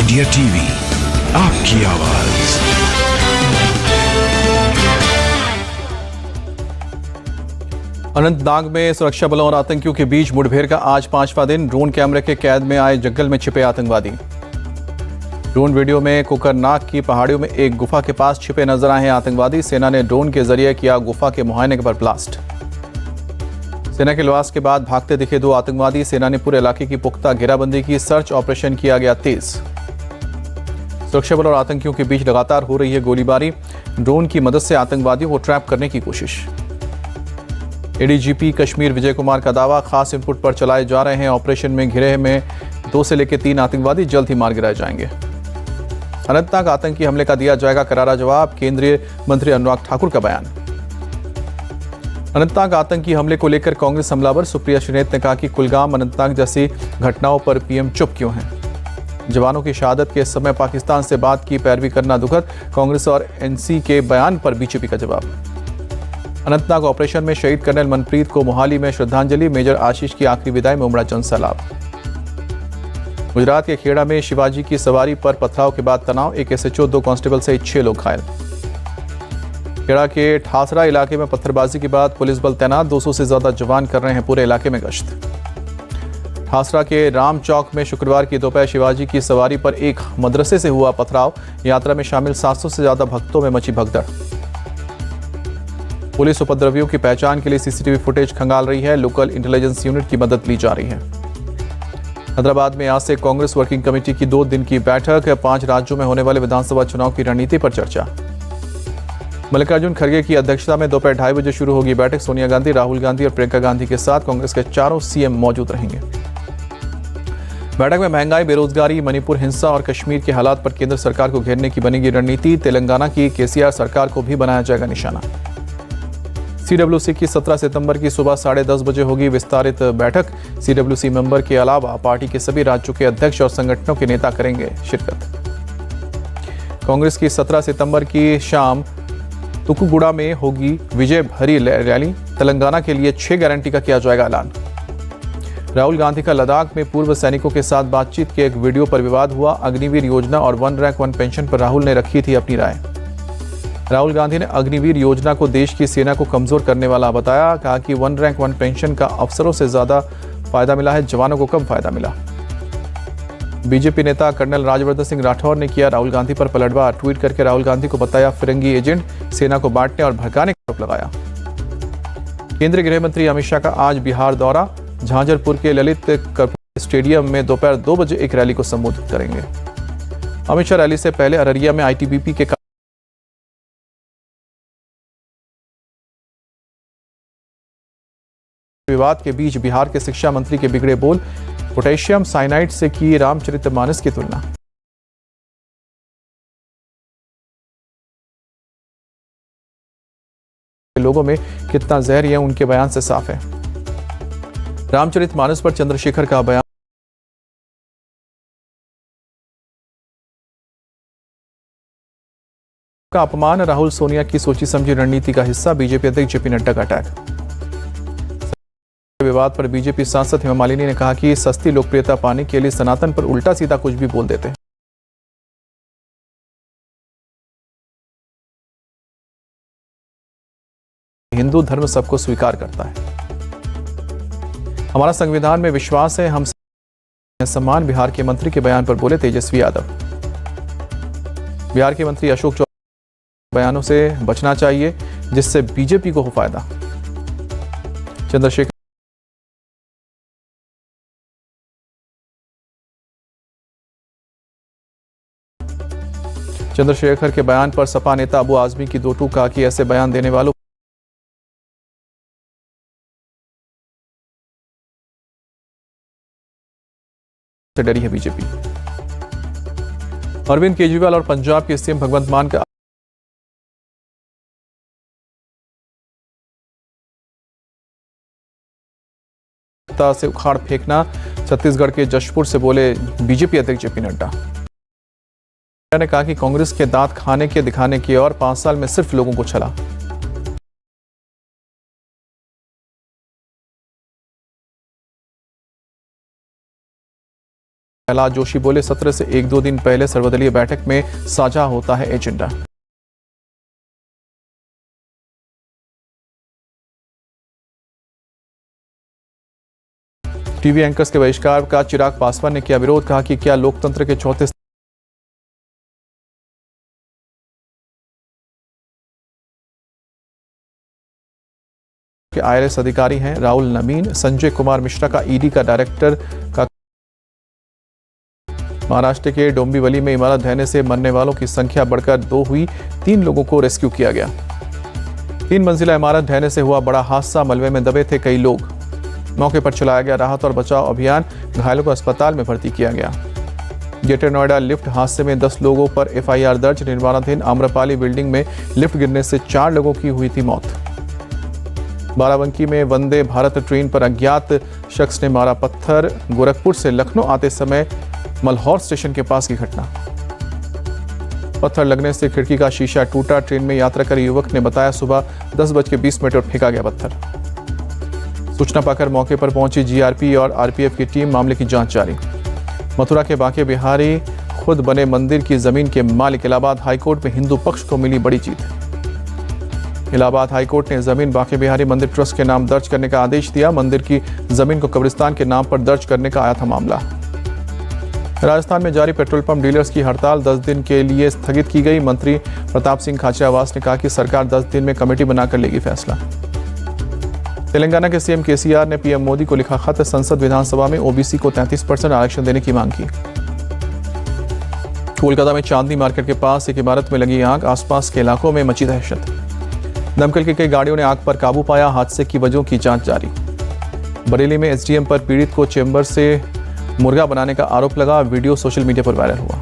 India TV, आपकी आवाज। अनंतनाग में सुरक्षा बलों और आतंकियों के बीच मुठभेड़ का आज 5वां दिन। ड्रोन कैमरे के कैद में आए जंगल में छिपे आतंकवादी। ड्रोन वीडियो में कुकरनाग की पहाड़ियों में एक गुफा के पास छिपे नजर आए हैं आतंकवादी। सेना ने ड्रोन के जरिए किया गुफा के मुआयने पर ब्लास्ट। सेना के लिबास के बाद भागते दिखे दो आतंकवादी। सेना ने पूरे इलाके की पुख्ता घेराबंदी की। सर्च ऑपरेशन किया गया तेज। सुरक्षा बल और आतंकियों के बीच लगातार हो रही है गोलीबारी। ड्रोन की मदद से आतंकवादियों को ट्रैप करने की कोशिश। एडीजीपी कश्मीर विजय कुमार का दावा, खास इनपुट पर चलाए जा रहे हैं ऑपरेशन में घिरे में 2 से लेकर 3 आतंकवादी जल्द ही मार गिराए जाएंगे। अनंतनाग आतंकी हमले का दिया जाएगा करारा जवाब, केंद्रीय मंत्री अनुराग ठाकुर का बयान। अनंतनाग आतंकी हमले को लेकर कांग्रेस हमलावर। सुप्रिया श्रीनेत ने कहा कि कुलगाम अनंतनाग जैसी घटनाओं पर पीएम चुप क्यों हैं। जवानों की शहादत के समय पाकिस्तान से बात की पैरवी करना दुखद। कांग्रेस और एनसी के बयान पर बीजेपी का जवाब। अनंतनाग ऑपरेशन में शहीद कर्नल मनप्रीत को मोहाली में श्रद्धांजलि। मेजर आशीष की आखिरी विदाई में उमड़ा जनसैलाब। गुजरात के खेड़ा में शिवाजी की सवारी पर पथराव के बाद तनाव। एक एसएचओ 2 कांस्टेबल सहित 6 लोग घायल। खेड़ा के ठासरा इलाके में पत्थरबाजी के बाद पुलिस बल तैनात। 200 से ज्यादा जवान कर रहे हैं पूरे इलाके में गश्त। ठासरा के राम चौक में शुक्रवार की दोपहर शिवाजी की सवारी पर एक मदरसे से हुआ पथराव। यात्रा में शामिल 700 से ज्यादा भक्तों में मची भगदड़। पुलिस उपद्रवियों की पहचान के लिए सीसीटीवी फुटेज खंगाल रही है। लोकल इंटेलिजेंस यूनिट की मदद ली जा रही है। हैदराबाद में आज से कांग्रेस वर्किंग कमेटी की 2 दिन की बैठक। 5 राज्यों में होने वाले विधानसभा चुनाव की रणनीति पर चर्चा। मल्लिकार्जुन खड़गे की अध्यक्षता में दोपहर 2:30 बजे शुरू होगी बैठक। सोनिया गांधी, राहुल गांधी और प्रियंका गांधी के साथ कांग्रेस के 4 सीएम मौजूद रहेंगे। बैठक में महंगाई, बेरोजगारी, मणिपुर हिंसा और कश्मीर के हालात पर केंद्र सरकार को घेरने की बनेगी रणनीति। तेलंगाना की केसीआर सरकार को भी बनाया जाएगा निशाना। सीडब्ल्यूसी की 17 सितंबर की सुबह 10:30 बजे होगी विस्तारित बैठक। सीडब्ल्यूसी मेंबर के अलावा पार्टी के सभी राज्यों के अध्यक्ष और संगठनों के नेता करेंगे शिरकत। कांग्रेस की 17 सितंबर की शाम तुकुगुड़ा में होगी विजय भरी रैली। तेलंगाना के लिए 6 गारंटी का किया जाएगा ऐलान। राहुल गांधी का लद्दाख में पूर्व सैनिकों के साथ बातचीत के एक वीडियो पर विवाद हुआ। अग्निवीर योजना और 1 रैंक 1 पेंशन पर राहुल ने रखी थी अपनी राय। राहुल गांधी ने अग्निवीर योजना को देश की सेना को कमजोर करने वाला बताया। कहा कि 1 रैंक 1 पेंशन का अफसरों से ज्यादा फायदा मिला है, जवानों को कम फायदा मिला। बीजेपी नेता कर्नल राज्यवर्धन सिंह राठौर ने किया राहुल गांधी पर पलटवार। ट्वीट करके राहुल गांधी को बताया फिरंगी एजेंट, सेना को बांटने और भड़काने का आरोप लगाया। केंद्रीय गृह मंत्री अमित शाह का आज बिहार दौरा। झांझरपुर के ललित कपूर स्टेडियम में दोपहर 2 बजे एक रैली को संबोधित करेंगे। अमित शाह रैली से पहले अररिया में आईटीबीपी के विवाद के बीच बिहार के शिक्षा मंत्री के बिगड़े बोल। पोटेशियम साइनाइड से की रामचरितमानस की तुलना। लोगों में कितना जहर है उनके बयान से साफ है। रामचरितमानस पर चंद्रशेखर का बयान। का अपमान, राहुल सोनिया की सोची समझी रणनीति का हिस्सा। बीजेपी अध्यक्ष जेपी नड्डा का अटैक। विवाद पर बीजेपी सांसद हेमा मालिनी ने कहा कि सस्ती लोकप्रियता पाने के लिए सनातन पर उल्टा सीधा कुछ भी बोल देते हैं। हिंदू धर्म सबको स्वीकार करता है। हमारा संविधान में विश्वास है, हम सम्मान। बिहार के मंत्री के बयान पर बोले तेजस्वी यादव। बिहार के मंत्री अशोक चौधरी बयानों से बचना चाहिए जिससे बीजेपी को हो फायदा। चंद्रशेखर के बयान पर सपा नेता अबू आजमी की 2 टूक कहा कि ऐसे बयान देने वालों से डरी है बीजेपी। अरविंद केजरीवाल और पंजाब के सीएम भगवंत मान का से उखाड़ फेंकना। छत्तीसगढ़ के जशपुर से बोले बीजेपी अध्यक्ष जेपी नड्डा ने कहा कि कांग्रेस के दांत खाने के दिखाने की और 5 साल में सिर्फ लोगों को छला। प्रहलाद जोशी बोले, सत्र से 1-2 दिन पहले सर्वदलीय बैठक में साझा होता है एजेंडा। टीवी एंकर्स के बहिष्कार का चिराग पासवान ने किया विरोध, कहा कि क्या लोकतंत्र के चौथे के IRS अधिकारी हैं राहुल नवीन। संजय कुमार मिश्रा का ईडी का डायरेक्टर का। महाराष्ट्र के डोंबिवली में इमारत ढहने से मरने वालों की संख्या बढ़कर 2 हुई, 3 लोगों को रेस्क्यू किया गया। 3 मंजिला इमारत ढहने से हुआ बड़ा हादसा, मलबे में दबे थे कई लोग। मौके पर चलाया गया राहत और बचाव अभियान, घायलों को अस्पताल में भर्ती किया गया। ग्रेटर नोएडा लिफ्ट हादसे में 10 लोगों पर FIR दर्ज। निर्माणाधीन आम्रपाली बिल्डिंग में लिफ्ट गिरने से 4 लोगों की हुई थी मौत। बाराबंकी में वंदे भारत ट्रेन पर अज्ञात शख्स ने मारा पत्थर। गोरखपुर से लखनऊ आते समय मल्हौर स्टेशन के पास की घटना। पत्थर लगने से खिड़की का शीशा टूटा। ट्रेन में यात्रा कर युवक ने बताया, सुबह 10:20 पर फेंका गया पत्थर। सूचना पाकर मौके पर पहुंची GRP और RPF की टीम, मामले की जांच जारी। मथुरा के बांके बिहारी खुद बने मंदिर की जमीन के मालिक। इलाहाबाद हाईकोर्ट में हिंदू पक्ष को मिली बड़ी जीत। इलाहाबाद हाईकोर्ट ने जमीन बांके बिहारी मंदिर ट्रस्ट के नाम दर्ज करने का आदेश दिया। मंदिर की जमीन को कब्रिस्तान के नाम पर दर्ज करने का आया था मामला। राजस्थान में जारी पेट्रोल पंप डीलर्स की हड़ताल 10 दिन के लिए स्थगित की गई। मंत्री प्रताप सिंह खाचरियावास ने कहा कि सरकार 10 दिन में कमेटी बनाकर लेगी फैसला। तेलंगाना के CM KCR ने PM मोदी को लिखा खत। संसद विधानसभा में OBC को 33% आरक्षण देने की मांग की। कोलकाता में चांदनी मार्केट के पास एक इमारत में लगी आग, आसपास के इलाकों में मची दहशत। दमकल की कई गाड़ियों ने आग पर काबू पाया। हादसे की वजहों की जांच जारी। बरेली में SDM पर पीड़ित को चेंबर से मुर्गा बनाने का आरोप लगा। वीडियो सोशल मीडिया पर वायरल हुआ।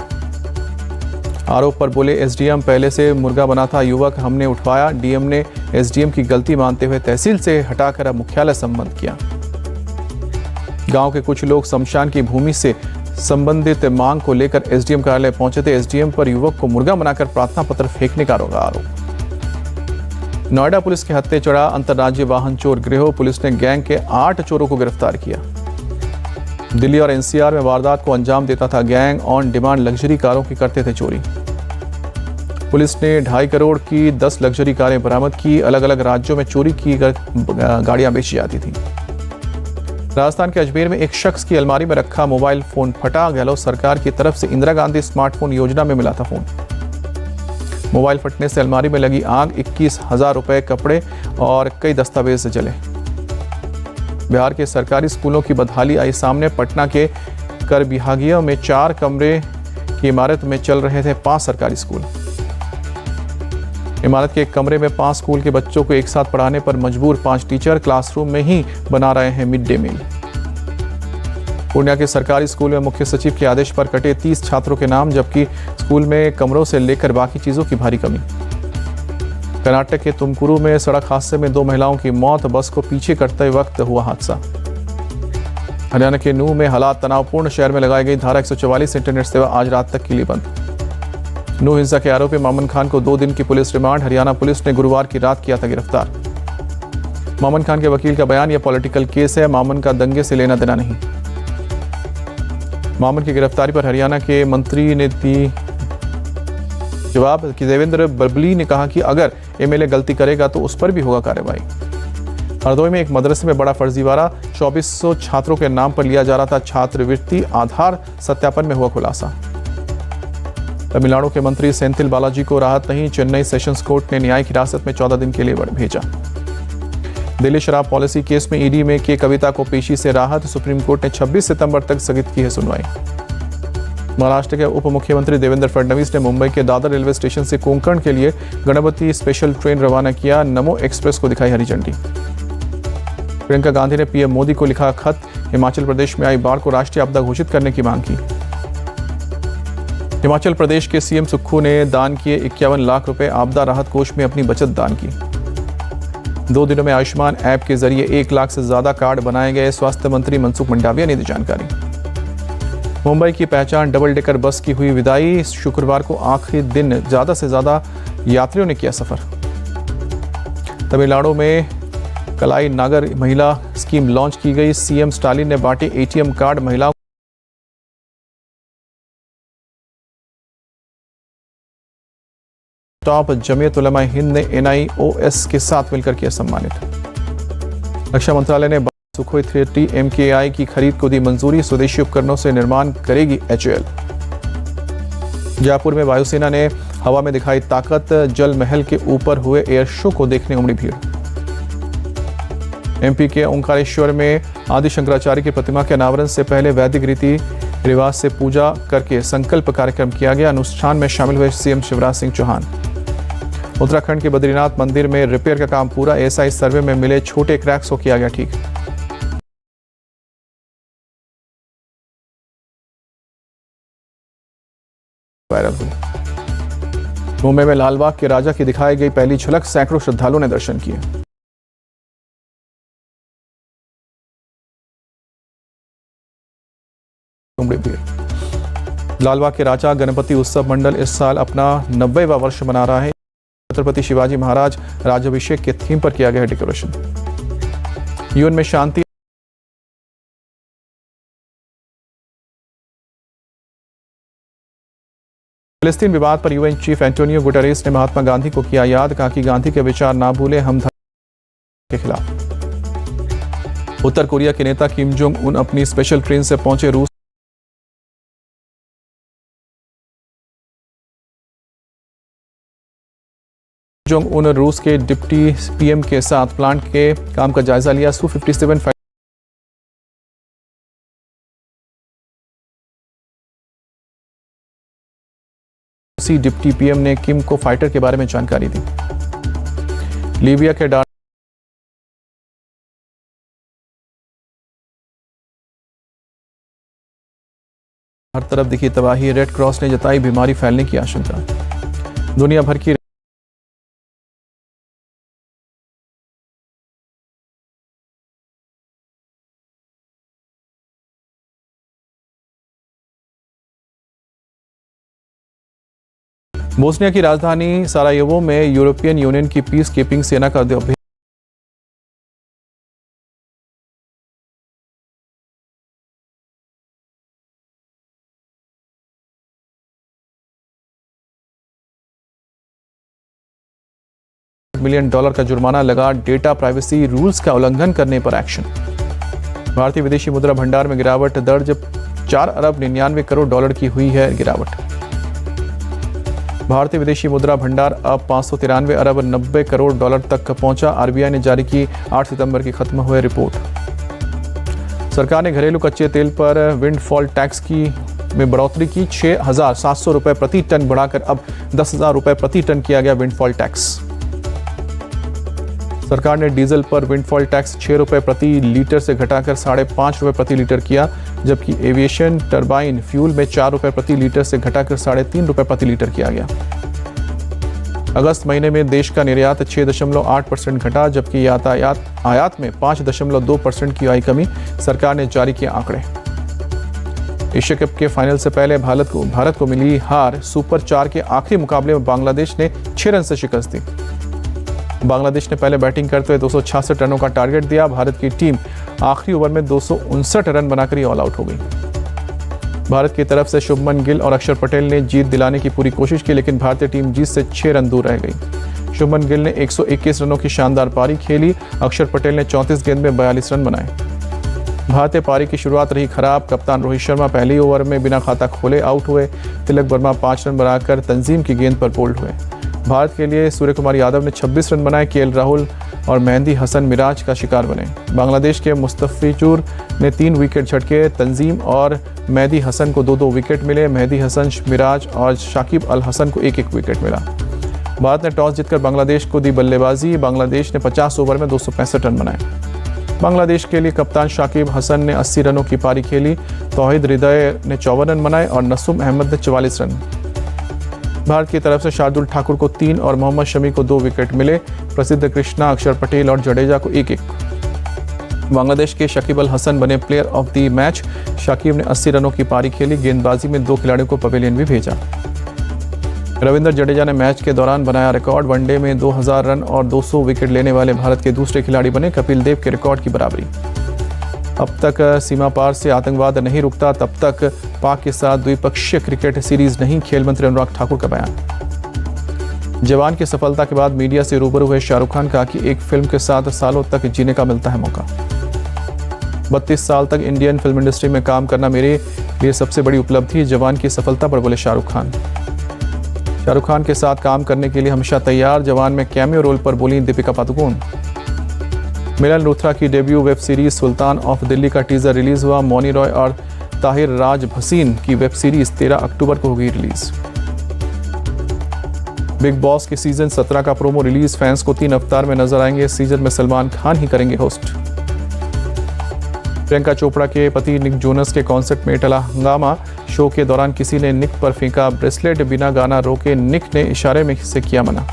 आरोप पर बोले, SDM पहले से मुर्गा बना था, युवक हमने उठवाया। DM ने SDM की गलती मानते हुए तहसील से हटाकर अब मुख्यालय संबद्ध किया। गांव के कुछ लोग शमशान की भूमि से संबंधित मांग को लेकर SDM कार्यालय पहुंचे थे। SDM पर युवक को मुर्गा बनाकर प्रार्थना पत्र फेंकने का आरोप। नोएडा पुलिस के हत्थे चढ़ा अंतर्राज्यीय वाहन चोर गिरोह। पुलिस ने गैंग के 8 चोरों को गिरफ्तार किया। दिल्ली और NCR में वारदात को अंजाम देता था गैंग। ऑन डिमांड लग्जरी कारों की करते थे चोरी। पुलिस ने 2.5 करोड़ की 10 लग्जरी कारें बरामद की। अलग अलग राज्यों में चोरी की गाड़ियां बेची जाती थी। राजस्थान के अजमेर में एक शख्स की अलमारी में रखा मोबाइल फोन फटा। गहलोत सरकार की तरफ से इंदिरा गांधी स्मार्टफोन योजना में मिला था फोन। मोबाइल फटने से अलमारी में लगी आग। 21,000 रुपए, कपड़े और कई दस्तावेज जले। बिहार के सरकारी स्कूलों की बदहाली आई सामने। पटना के करबिहागिया में 4 कमरे की इमारत में चल रहे थे 5 सरकारी स्कूल। इमारत के एक कमरे में 5 स्कूल के बच्चों को एक साथ पढ़ाने पर मजबूर 5 टीचर। क्लासरूम में ही बना रहे हैं मिड डे मील। पूर्णिया के सरकारी स्कूल में मुख्य सचिव के आदेश पर कटे 30 छात्रों के नाम, जबकि स्कूल में कमरों से लेकर बाकी चीजों की भारी कमी। कर्नाटक के तुमकुरू में सड़क हादसे में 2 महिलाओं की मौत। बस को पीछे करते वक्त हुआ हादसा। हरियाणा के नूह में हालात तनावपूर्ण। शहर में लगाई गई धारा 144 इंटरनेट सेवा आज रात तक के लिए बंद। नूह हिंसा के आरोपी मामन खान को 2 दिन की पुलिस रिमांड। हरियाणा पुलिस ने गुरुवार की रात किया था गिरफ्तार। मामन खान के वकील का बयान, यह पॉलिटिकल केस है, मामन का दंगे से लेना देना नहीं। मामन की गिरफ्तारी पर हरियाणा के मंत्री ने दी जवाब कि देवेंद्र बबली ने कहा कि अगर MLA गलती करेगा तो उस पर भी होगा कार्रवाई। हरदोई में एक मदरसे में बड़ा फर्जीवाड़ा। 2400 छात्रों के नाम पर लिया जा रहा था छात्रवृत्ति। आधार सत्यापन में हुआ खुलासा। तमिलनाडु के मंत्री सेंथिल बालाजी को राहत नहीं। चेन्नई सेशंस कोर्ट ने न्यायिक हिरासत में 14 दिन के लिए भेजा। दिल्ली शराब पॉलिसी केस में ED में के कविता को पेशी से राहत। सुप्रीम कोर्ट ने 26 सितंबर तक स्थगित की है सुनवाई। महाराष्ट्र के उप मुख्यमंत्री देवेंद्र फडणवीस ने मुंबई के दादर रेलवे स्टेशन से कोंकण के लिए गणपति स्पेशल ट्रेन रवाना किया। नमो एक्सप्रेस को दिखाई हरी झंडी। प्रियंका गांधी ने PM मोदी को लिखा खत। हिमाचल प्रदेश में आई बाढ़ को राष्ट्रीय आपदा घोषित करने की मांग की। हिमाचल प्रदेश के CM सुक्खू ने दान किए 51 लाख रुपए। आपदा राहत कोष में अपनी बचत दान की। 2 दिनों में आयुष्मान ऐप के जरिए 1 लाख से ज्यादा कार्ड बनाए गए। स्वास्थ्य मंत्री मनसुख मंडाविया ने दी जानकारी। मुंबई की पहचान डबल डेकर बस की हुई विदाई। शुक्रवार को आखिरी दिन ज्यादा से ज्यादा यात्रियों ने किया सफर। तमिलनाडु में कलाई नागर महिला स्कीम लॉन्च की गई। CM स्टालिन ने बांटे ATM कार्ड। महिलाओं टॉप जमीयत उलमा हिंद ने NIOS के साथ मिलकर किया सम्मानित। रक्षा मंत्रालय ने सुखोई 30 MKI की खरीद को दी मंजूरी, स्वदेशी उपकरणों से निर्माण करेगी HAL। जयपुर में वायुसेना ने हवा में दिखाई ताकत, जल महल के ऊपर हुए एयर शो को देखने उमड़ी भीड़। MP के ओंकारेश्वर में आदि शंकराचार्य की प्रतिमा के अनावरण से पहले वैदिक रीति रिवाज से पूजा करके संकल्प कार्यक्रम किया गया। अनुष्ठान में शामिल हुए CM शिवराज सिंह चौहान। उत्तराखंड के बद्रीनाथ मंदिर में रिपेयर का काम पूरा, ASI सर्वे में मिले छोटे क्रैक्स को किया गया ठीक। वायरल हुई। मुंबई में लालबाग के राजा की दिखाई गई पहली झलक, सैकड़ों श्रद्धालुओं ने दर्शन किए। लालबाग के राजा गणपति उत्सव मंडल इस साल अपना 90वां वर्ष मना रहा है। छत्रपति शिवाजी महाराज राज्याभिषेक के थीम पर किया गया डेकोरेशन। यूएन में शांति फिलिस्तीन विवाद पर UN चीफ एंटोनियो गुटेरेस ने महात्मा गांधी को किया याद, कहा कि गांधी के विचार ना भूले, हम धर्म के खिलाफ। उत्तर कोरिया के नेता किम जोंग उन अपनी स्पेशल ट्रेन से पहुंचे रूस। जोंग उन रूस के डिप्टी PM के साथ प्लांट के काम का जायजा लिया। Su-57 डिप्टी PM ने किम को फाइटर के बारे में जानकारी दी। लीबिया के हर तरफ दिखी तबाही, रेड क्रॉस ने जताई बीमारी फैलने की आशंका। दुनिया भर की बोस्निया की राजधानी सारायेवो में यूरोपियन यूनियन की पीस कीपिंग सेना का $1 मिलियन का जुर्माना लगा। डेटा प्राइवेसी रूल्स का उल्लंघन करने पर एक्शन। भारतीय विदेशी मुद्रा भंडार में गिरावट दर्ज, $4.99 की हुई है गिरावट। भारतीय विदेशी मुद्रा भंडार अब $593.90 तक पहुंचा। RBI ने जारी की 8 सितंबर की खत्म हुए रिपोर्ट। सरकार ने घरेलू कच्चे तेल पर विंडफॉल टैक्स में बढ़ोतरी की। 6,700 रुपए प्रति टन बढ़ाकर अब 10,000 रुपए प्रति टन किया गया विंडफॉल टैक्स। सरकार ने डीजल पर विंडफॉल टैक्स 6 रुपए प्रति लीटर से घटाकर 5.5 रुपए प्रति लीटर किया, जबकि एविएशन टरबाइन फ्यूल में 4 रुपए प्रति लीटर से घटाकर 3.5 रुपए प्रति लीटर किया गया। अगस्त महीने में देश का निर्यात 6.8% घटा, जबकि आयात में 5.2% की आई कमी। सरकार ने जारी किए आंकड़े। एशिया कप के फाइनल से पहले भारत को मिली हार। सुपर 4 के आखिरी मुकाबले में बांग्लादेश ने 6 रन से शिकस्त दी। बांग्लादेश ने पहले बैटिंग करते हुए 266 रनों का टारगेट दिया। भारत की टीम आखिरी ओवर में 259 रन बनाकर ही ऑल आउट हो गई। भारत की तरफ से शुभमन गिल और अक्षर पटेल ने जीत दिलाने की पूरी कोशिश की, लेकिन भारतीय टीम जीत से 6 रन दूर रह गई। शुभमन गिल ने 121 रनों की शानदार पारी खेली। अक्षर पटेल ने 34 गेंद में 42 रन बनाए। भारतीय पारी की शुरुआत रही खराब। कप्तान रोहित शर्मा पहले ओवर में बिना खाता खोले आउट हुए। तिलक वर्मा 5 रन बनाकर तंजीम की गेंद पर बोल्ड हुए। भारत के लिए सूर्य कुमार यादव ने 26 रन बनाए। KL राहुल और मेहदी हसन मिराज का शिकार बने। बांग्लादेश के मुस्तफिजुर ने 3 विकेट झटके। तंजीम और मेहदी हसन को 2-2 विकेट मिले। मेहदी हसन, मिराज और शाकिब अल हसन को 1-1 विकेट मिला। भारत ने टॉस जीतकर बांग्लादेश को दी बल्लेबाजी। बांग्लादेश ने 50 ओवर में 265 रन बनाए। बांग्लादेश के लिए कप्तान शाकिब हसन ने 80 रनों की पारी खेली। तौहीद हृदय ने 54 रन बनाए और नसूम अहमद ने 44 रन। भारत की तरफ से शार्दुल ठाकुर को 3 और मोहम्मद शमी को 2 विकेट मिले। प्रसिद्ध कृष्णा, अक्षर पटेल और जडेजा को 1-1। बांग्लादेश के शकीब अल हसन बने player of the match. Shakib ने 80 रनों की पारी खेली। गेंदबाजी में 2 खिलाड़ियों को पवेलियन भी भेजा। रविंद्र जडेजा ने मैच के दौरान बनाया रिकॉर्ड। वनडे में 2000 रन और 200 विकेट लेने वाले भारत के दूसरे खिलाड़ी बने। कपिल देव के रिकॉर्ड की बराबरी। अब तक सीमा पार से आतंकवाद नहीं रुकता, तब तक पाक के साथ द्विपक्षीय क्रिकेट सीरीज नहीं। खेल मंत्री अनुराग ठाकुर का बयान। जवान की सफलता के बाद मीडिया से रूबरू हुए शाहरुख खान कहा कि एक फिल्म के साथ सालों तक जीने का मिलता है मौका। 32 साल तक इंडियन फिल्म इंडस्ट्री में काम करना मेरे लिए सबसे बड़ी उपलब्धि। जवान की सफलता पर बोले शाहरुख खान। शाहरुख खान के साथ काम करने के लिए हमेशा तैयार। जवान में कैमियो रोल पर बोली दीपिका पादुकोण। मिलन लूथरा की debut web series Sultan of Delhi का टीजर रिलीज हुआ। मौनी रॉय और ताहिर राज भसीन की वेब सीरीज 13 अक्टूबर को होगी रिलीज। बिग बॉस के सीजन 17 का प्रोमो रिलीज। फैंस को 3 अवतार में नजर आएंगे। सीजन में सलमान खान ही करेंगे होस्ट। प्रियंका चोपड़ा के पति निक जोनस के कॉन्सर्ट में टला हंगामा। शो के दौरान किसी ने निक पर फेंका ब्रेसलेट। बिना गाना रोके निक ने इशारे में से किया मना।